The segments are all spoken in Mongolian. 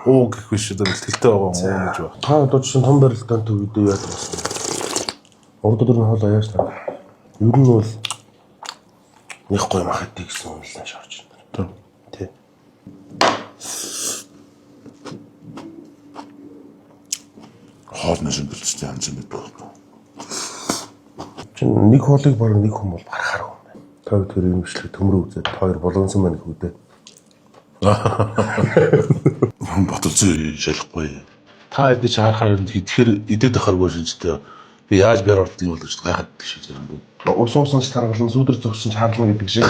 уу гэх биш одоо бэлтгэлтэй байгаа уу гэж байна. Та одоо чинь том барилдаан төвөдөө яаж болсон? Урд өдөр нь хоол аяаш та. Ер нь бол нэг гоё махад гэсэн юм л шаарч байна. Тий. Хоолны шингэлцтэй ханж мэд байна. Чин нэг хоолыг баг нэг хүн бол барахаар юм байна. Та тэр юм бичлэг төмрөө үзээд хоёр болгонсон байна хүү дээ. Баталцсан шалахгүй. Та эдэж харахаар тэгэхээр идээд ахаргүй шинжтэй. Би яаж бэр ордгийг бол гэж гайхаад гэж юм бэ. Ус уусанч таргалан сүдэр зогсон ч хаална гэдэг шиг.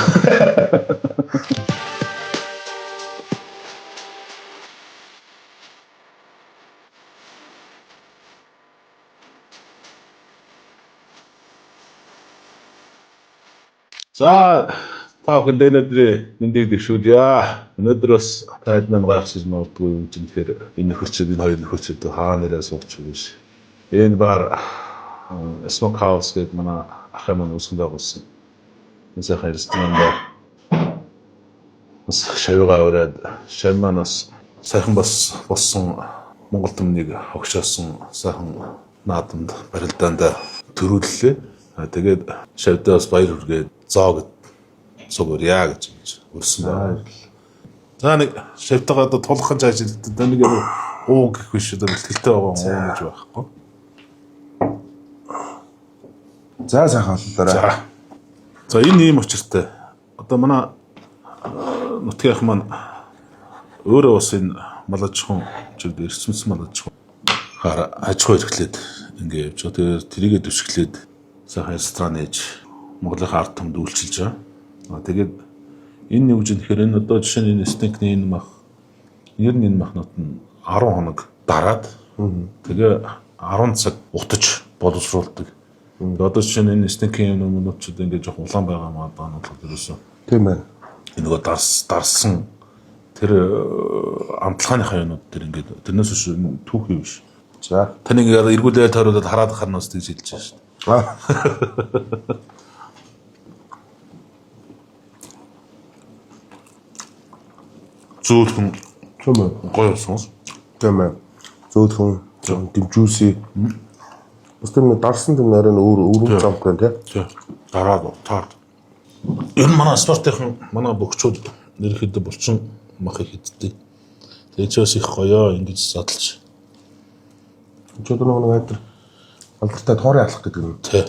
За та бүхэн өнөөдрийн мэндийг дэвшүүлье. Өнөөдөр бас таад нам гайхаж магадгүй юм тэгэхээр энэ нөхөрчүүд энэ хоёр нөхөрчүүд хаа нэрээ сууч биш. Энэ бар Smoke House гэдэг манай ах юм үүсгэн байгуулсан. Энэ сайхан ресторан дээр бас шавьгаа ураад шаманаас сайхан бас болсон Монгол төмнийг огшоосон сайхан наадамд барилдаанд төрүүллээ. Тэгээд шавьдаа бас баяр хүргээд зоог цогорья гэж өрсөн байна. За нэг шавьтайгаа одоо тулахын ажилтдаг нэг уу гэх биш одоо бэлтгэлтэй байгаа уу гэж байхгүй. За сайхан боллоо. За энэ ийм учиртай. Одоо манай нутгийнх маань өөрөө бас энэ малажхан чиг эрсмэс малажхан аж ахуй эрхлээд ингэ явж байгаа. Тэгээд тэрийгэ дэвшгэлээд сайхан ресторан ээж Монголын ард түмэнд үйлчилж байгаа. Тэгээд энэ юу гэж нэхэр энэ одоо жишээ нь энэ стейкний энэ мах ер нь энэ махнууд нь 10 хоног дараад тэгээ 10 цаг утаж боловсруулдаг. Одоо жишээ нь энэ стейкийн юмнуудчууд ингээд жоох улаан байгаа маадаа нь бол ерөөсөө тийм ээ. Энэ нөгөө дарсан тэр амтлагааныхаа юмнууд тэр ингээд тэрнээс биш түүх юм биш. За таны ингээд эргүүлээд тойруулаад хараад харнаас гэж хэлж байгаа шүү дээ. Зөөлхөн гоё сонс. Тийм ээ. Зөөлхөн дэмжүүлсий. Бас тэр нэг дарсан юм нарийн өрөв зам гэн тий. Дараад таард. Энэ манай спортын манай бөхчүүд нэрхэд булчин мах их иддэг. Тэгээчээс их гоё ингэж задлж. Ч одоо нэг айдэр алдартай тоорын алах гэдэг юм. Тий.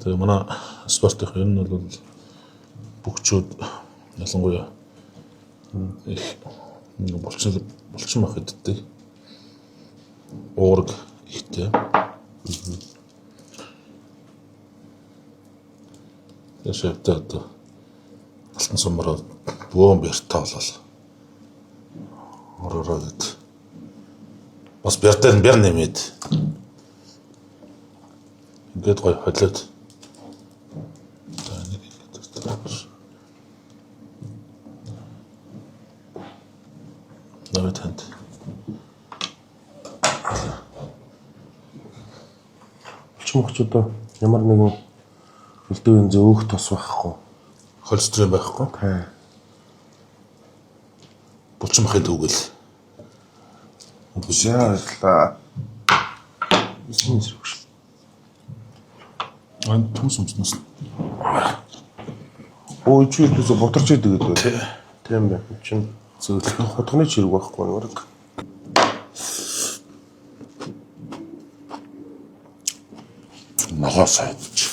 Тэгээ манай спортын энэ бол бөхчүүд ялангуяа их булчин мах иддэг. Уург ихтэй. Яшаавтаа одоо алтан сумраа бөөн бэртээ болол. Ороод бас бэртээ бэр нэмээд ингээд гоё хойлоод нэг ингээд навет ханд. Чимхчудаа ямар нэгэн хөлтөөний зөөх тос байхгүй. Холестерол байхгүй. Тий. Булчин махын төгөл. Яалаа. Исмэн зэрэгш. Ан томс юмснаас. Ой чи юусе ботарч идэг гэдэг. Тий. Тийм бай. Чин зөөлхөн хотгоны чирэг байхгүй нэг. Ногоо сайдч.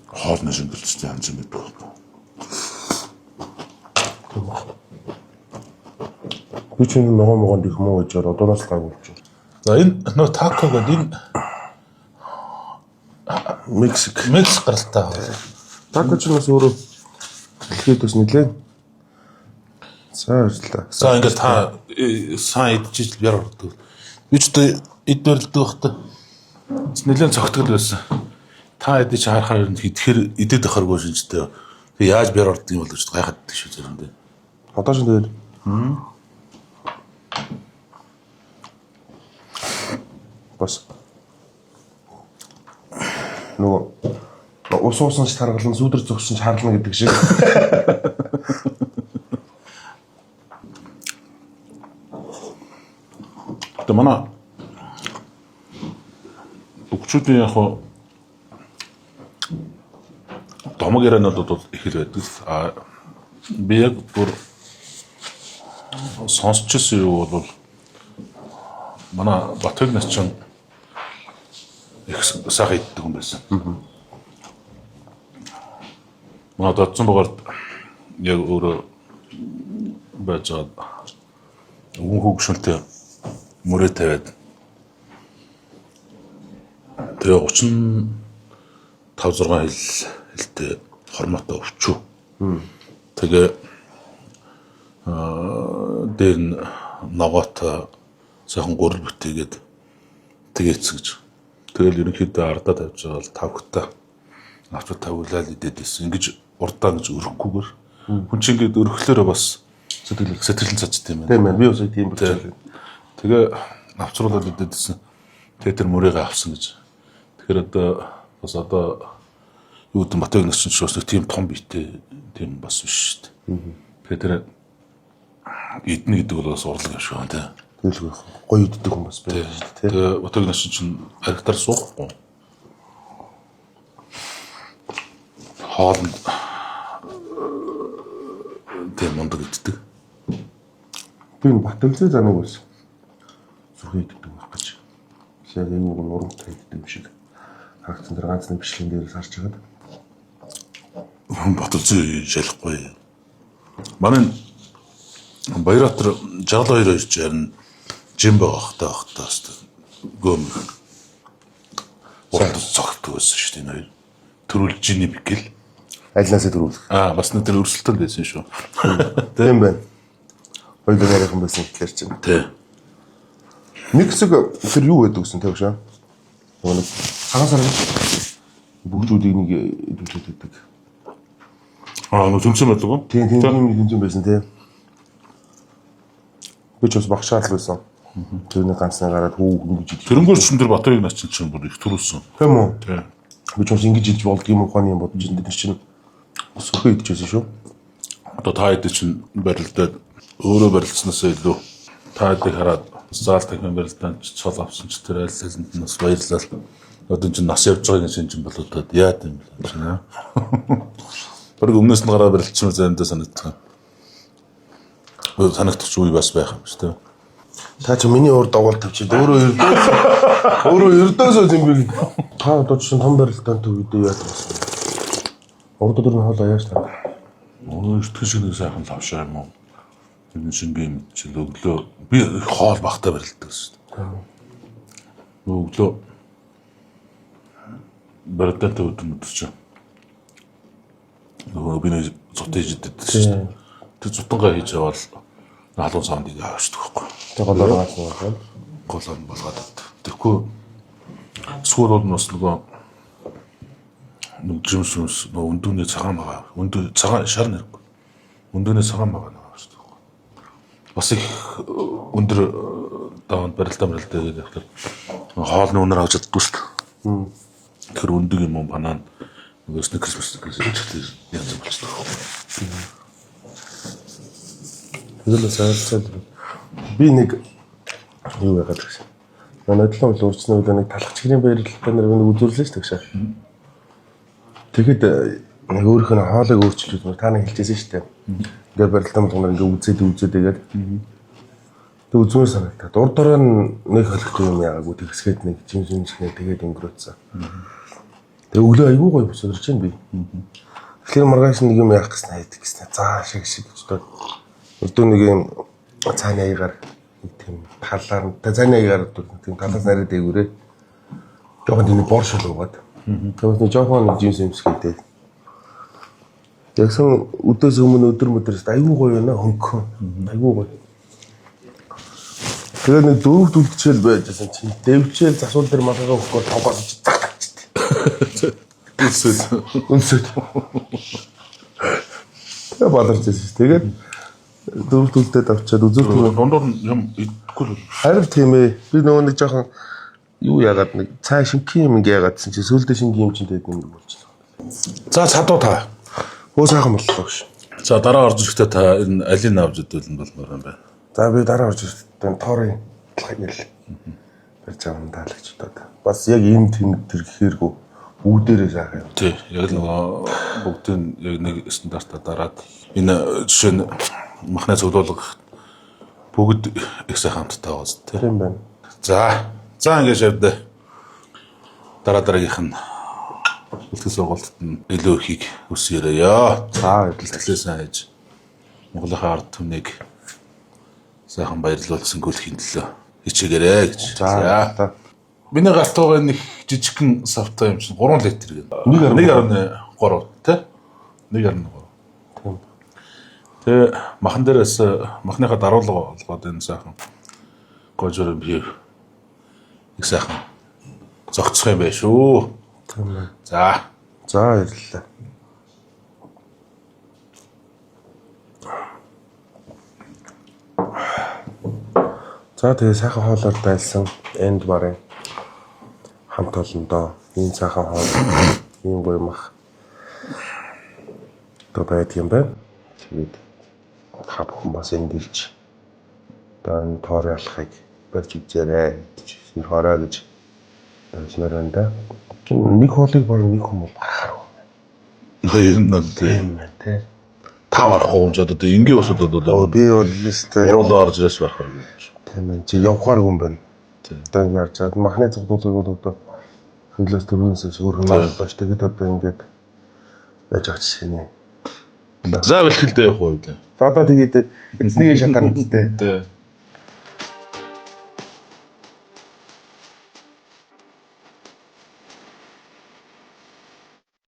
Хоолны шингэлцтэй ханж мэд байна. Би ч энэ ногоо могонд их муу гэж одоороос гайвуулж байна. За энэ нөө тако гэдэг энэ Мексик гаралтай. тако ч бас өөрөө хэлээд бас нэлээд цаарлаа. За ингээд та сайн идчихэж яар ордог. Би ч одоо эд барилдаг байхдаа нэлээд цогтгол байсан. Та эдэж харахаар идэхээр идээд ахаргүй шинжтэй. Би яаж бэр ордог юм бол гэж гайхаад шүү зэрэндээ. Одоо ч тэгээд бас нөгөө уусан ч таргалан сүдэр зогсон ч харлана гэдэг шиг. Тэгээ манай өгчүүдийн яг домог ярианууд бол их л байдаг. Би яг бүр сонсчихсан юу бол манай Батбэг нас чинь их сайхан иддэг юм байсан. Манай додсон богорд яг өөрөө байж байгаа өвөн хөгшөлтэй мөрөө тавиад тэгээ 35-6 хэлтэй хормоотой өвчүү. Тэгээ дээр нь ногоотой сайхан гурал бүтээгээд тэгээц гэж. Тэгэл ерөнхийдөө ардаа тавьж байгаа бол тавхтаа авч тавуулаад идээд байсан. Ингэж урдаа гэж өрөхгүйгээр хүн чинь ингэж өрөхлөөрөө бас сэтгэл цацд юм байна. Тийм ээ. Би бас тийм болчихлоо. Тэгээ авчруулаад идээд байсан. Тэгээ тэр мөрөөгөө авсан гэж. Тэгэхээр одоо бас юу гэдэг Батбэг нас чинь бас тийм том биетэй тийм бас биш шүү дээ. Тэгэхээр тэр идэнэ гэдэг бол бас урлаг юм шиг байна тийм. Тэгэл гоё иддэг хүн бас байх шүү дээ. Тэгээ Батбэг нас чинь харигтар суухгүй. Хоолнд тийм мундаг иддэг. Би энэ Батбэгтэй занаг байсан. Зүрхий иддэг байх гэж. Яг энэ үг нурамтай иддэг юм шиг. Хагцсан дээр ганцны бичлэгэн дээрээс харж байгаад Батбэг шалахгүй. Манай Баярбатар 62 ирж харин жим байхтай гөм урд цогтгүй байсан шүү дээ нэр. Төрүүлж жиний бигэл. альнасаа төрүүлэх. Бас нэг тэр өрсөлдөнд байсан шүү. Тийм байна. Хоёул нарийнхан байсан гэхэлэр чинь. Тий. Нэг хэсэг тэр юу гэдэг гэсэн тавьш аа. Нэг цагаан сар бүгдүүдийг нэг идэвхжүүлээд байдаг. Нэг тэмцэн байдаг уу? Тийм тэмцэн байсан тий. Би ч бас багшаал байсан. Тэрний ганцны гараад хүү ингэж идэх. Тэрнгүүр ч тэр Батбэг нас чинь бүр их төрүүлсэн. Тийм үү? Тий. Би ч бас ингэж идэж болдгийм ухааны юм бодож энэ чинь өсөхөө идчихсэн шүү. Одоо та хэд чинь барилдаад өөрөө барилдсанаас илүү та хэдийг хараад заал техник барилдаанд цол авсан ч тэр аль хэлэнд нас баярлал. Одоо чинь нас явж байгаа юм чинь болоод яад юм бэ чинь аа. Бараг өмнөөс нь гараад барилдсан зайндаа санагдсан. Санагдах үе бас байх юм шүү дээ. Та чи миний уур дагуул тавьчих. Өөрөө ердөөсөө юм би. Та одоо чинь том барилдаанд төвөдөө яадаг гэсэн. Урд өдөр нь хоол аяаш та. Өөртөө шиг нэг сайхан лавшаа юм уу? Энэ шингийн чил өглөө би хоол багтаа барилддаг шүү дээ. Өглөө барилдаанд өдөр чинь. Нөгөө би нэг зут хийж иддэг шүү дээ. Тэр зутангаа хийж аваад халуун савнд ингээ авчихдаг байхгүй. Тэг голоор гаасан байна. Голоор болгоод. Тэгэхгүй эсвэл бол бас нөгөө жимсүнс өндөөний цагаан байгаа. Өндөө цагаан шар нэргүй. Өндөөний цагаан байгаа нэг шүү дээ. Бас их өндөр даанд барилдаа гэдэг ихлээр хоолны өнөр авч чаддгүй шүү дээ. Тэр өндөг юм банан нөгөө сникерс гэж янз болчихдог. Тэгэл сайрцаад би нэг юу яагаад гэсэн. Нодлон бол урьдчилан үедээ нэг талхчгийн барилтаа нэг үзүүлсэн шүү дээ. Тэгэхэд нэг өөрийнхөө хоолойг өөрчилж та нэг хэлчихсэн шүү дээ. Ингээд барилтаа болгоноор ингээд үзээд тэгээд тэг үзмээр санагдаад урд дороо нэг холигтой юм яагаагүй тэгсгээд нэг жимсэмсгнээ тэгээд өнгөрөөцсөн. Тэг өглөө айгүй гоё босорч чинь би. Тэгэхээр маргааш нэг юм яах гэсэн хайдаг гэсэн. Заа шиг гэж доо. Өдөө нэг юм цааны аягаар тийм талаар цааны аягаар тийм талаас нарийн дээгүүрээ жоохон тийм боршол угаад. Тэгвэл нэг жоохон жимсэмсгээд ягсан өдөөс өмнө өдөр айгүй гоё байна хөнгөн. Айгүй гоё. Тэгээд нэг дөрөв дүлгчээл байжсэн чинь дэвчээл засвал дээр малгайгаа өгөхгүй тавгаас цагдагчтэй. Үнсэт. Тэгээ баларч байсан. Тэгээд дөрөв дүлдээд авчаад үзүүр Дундуур юм идэхгүй л. харин тийм ээ. Би нөгөө нэг жоохон юу яагаад нэг цаа шинхэн юм ингээ яагаадсэн чи сүүлдээ шинхэн юм чинь тэгээд юм болчихлоо. За цадуу та. Хөө сайхан боллоо ш. За дараа орж ирэхдээ та энэ алийг авч идүүлэн болмоор юм байна. За би дараа орж ирэхдээ тоорын талхаг барьж аван таалагчдаа. Бас яг энэ тэр гэхээргүй бүгдээрээ сайхан. Тий, яг л нөгөө бүгдийн яг нэг стандартаа дараад энэ жишээ нь махны цуглуулга бүгд их сайхан хамттай байгаа зү. Тийм байна. За ингэж явдаа. Дараагийнх нь үлдэх сургалтад нь илүү ихийг үсгээрээ. За бэлтгэлээ сайн хийж Монголын ард түмнийг сайхан баярлуулсан гүйлхийн төлөө хичээгээрэй гэж. За. Миний гарт байгаа нэг жижигхэн савтай юм чинь 3 литр гэдэг. 1.3 тий? 1.3. Тийм. Тэгээ махан дээрээс махныхаа даруулга олгоод энэ сайхан гожор бий их сайхан зогцох юм байна шүү. Тийм байна. За баярлалаа. За тэгээ сайхан хоолоор дайлсан энд барын хамт олондоо энэ сайхан хоол ийм гоё мах одоо байд юм байна. Тэгээд та бүхэн бас энд ирж одоо энэ тоорын алхахыг барьж үзээрэй. Энэ хоорой гэж хэлмээр байна да. Нэг хоолыг баг нэг хүмүүс гаргахаар байна. ер нь Тийм байна тий. тавар хоомж одоо энгийн усуд бол Би бол листэ уруулаа орж ирээс байх юм. тийм ээ чи явахаар юм байна. Одоо ярьж чад махны цогцолтыг бол одоо хөндлөөс төрнөөс өөр хэмээн болж тэгээд одоо ингээд байж байгаа чинь нэ. За бэлтгэлдээ явах уу вэ? За одоо тэгээд эцнийг шатаар үстэй. Тэ.